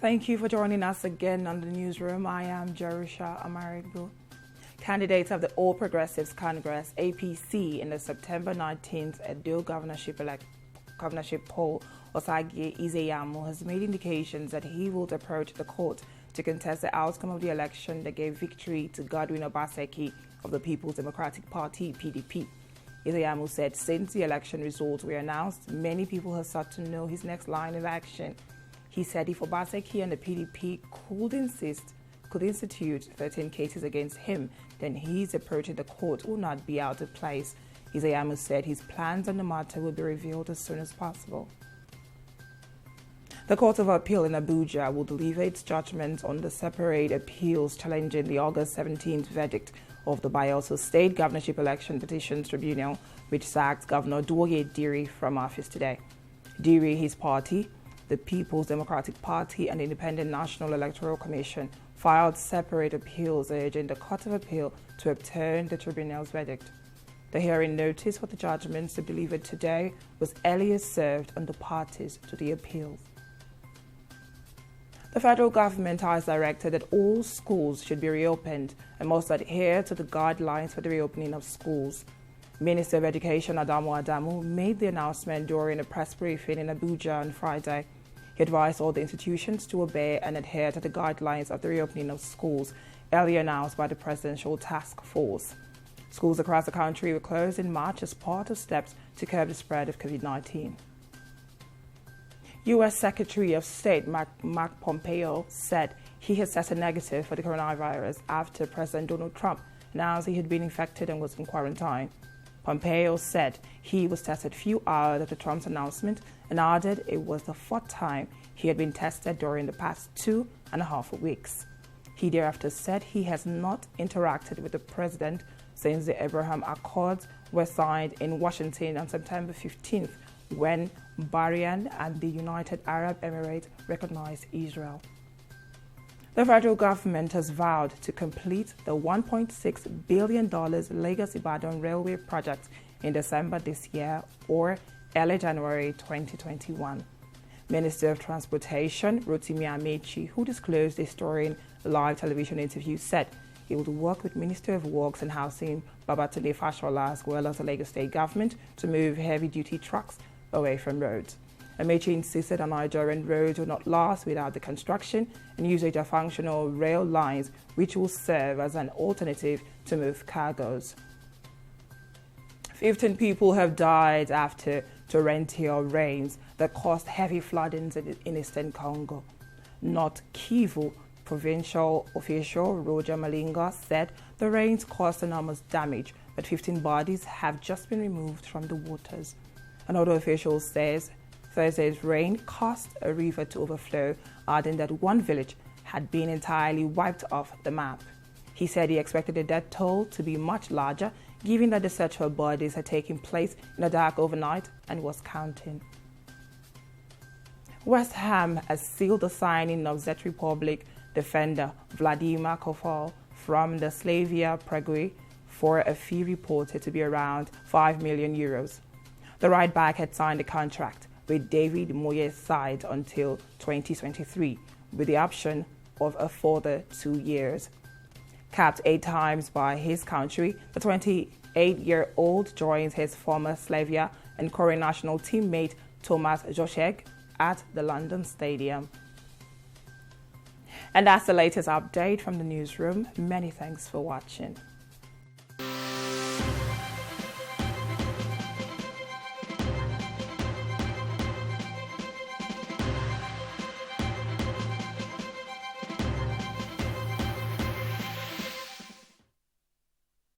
Thank you for joining us again on the newsroom. I am Jerusha Amaribu. Candidates of the All Progressives Congress, APC, in the September 19th Edo governorship poll, Osagi Iyamu has made indications that he will approach the court to contest the outcome of the election that gave victory to Godwin Obaseki of the People's Democratic Party, PDP. Iyamu said since the election results were announced, many people have sought to know his next line of action. He said if Obaseki and the PDP could institute 13 cases against him, then his approach to the court will not be out of place. Iyamu said his plans on the matter will be revealed as soon as possible. The Court of Appeal in Abuja will deliver its judgment on the separate appeals challenging the August 17th verdict of the Bayelsa State Governorship Election Petitions Tribunal, which sacked Governor Duoye Diri from office today. Diri, his party, the People's Democratic Party, and the Independent National Electoral Commission filed separate appeals urging the Court of Appeal to overturn the tribunal's verdict. The hearing notice for the judgments to be delivered today was earlier served on the parties to the appeals. The federal government has directed that all schools should be reopened and must adhere to the guidelines for the reopening of schools. Minister of Education Adamu made the announcement during a press briefing in Abuja on Friday. He advised all the institutions to obey and adhere to the guidelines of the reopening of schools, earlier announced by the Presidential Task Force. Schools across the country were closed in March as part of steps to curb the spread of COVID-19. U.S. Secretary of State Mark Pompeo said he had tested negative for the coronavirus after President Donald Trump announced he had been infected and was in quarantine. Pompeo said he was tested a few hours after Trump's announcement and added it was the fourth time he had been tested during the past 2.5 weeks. He thereafter said he has not interacted with the president since the Abraham Accords were signed in Washington on September 15th, when Bahrain and the United Arab Emirates recognized Israel. The federal government has vowed to complete the $1.6 billion Lagos Abaddon Railway project in December this year or early January 2021. Minister of Transportation Rotimi Amechi, who disclosed this during a live television interview, said he would work with Minister of Works and Housing Babatunde Fashola as well as the Lagos State government to move heavy-duty trucks away from roads. Amechi insisted on Nigerian roads will not last without the construction and usage of functional rail lines, which will serve as an alternative to move cargoes. 15 people have died after torrential rains that caused heavy floodings in eastern Congo. North Kivu provincial official Roger Malinga said the rains caused enormous damage, but 15 bodies have just been removed from the waters. Another official says Thursday's rain caused a river to overflow, adding that one village had been entirely wiped off the map. He said he expected the death toll to be much larger, given that the search for bodies had taken place in the dark overnight and was counting. West Ham has sealed the signing of Czech Republic defender Vladimir Koval from the Slavia Prague for a fee reported to be around €5 million. The right-back had signed a contract with David Moyes' side until 2023, with the option of a further 2 years. Capped 8 times by his country, the 28-year-old joins his former Slavia and current national teammate Tomasz Jocek at the London Stadium. And that's the latest update from the newsroom. Many thanks for watching.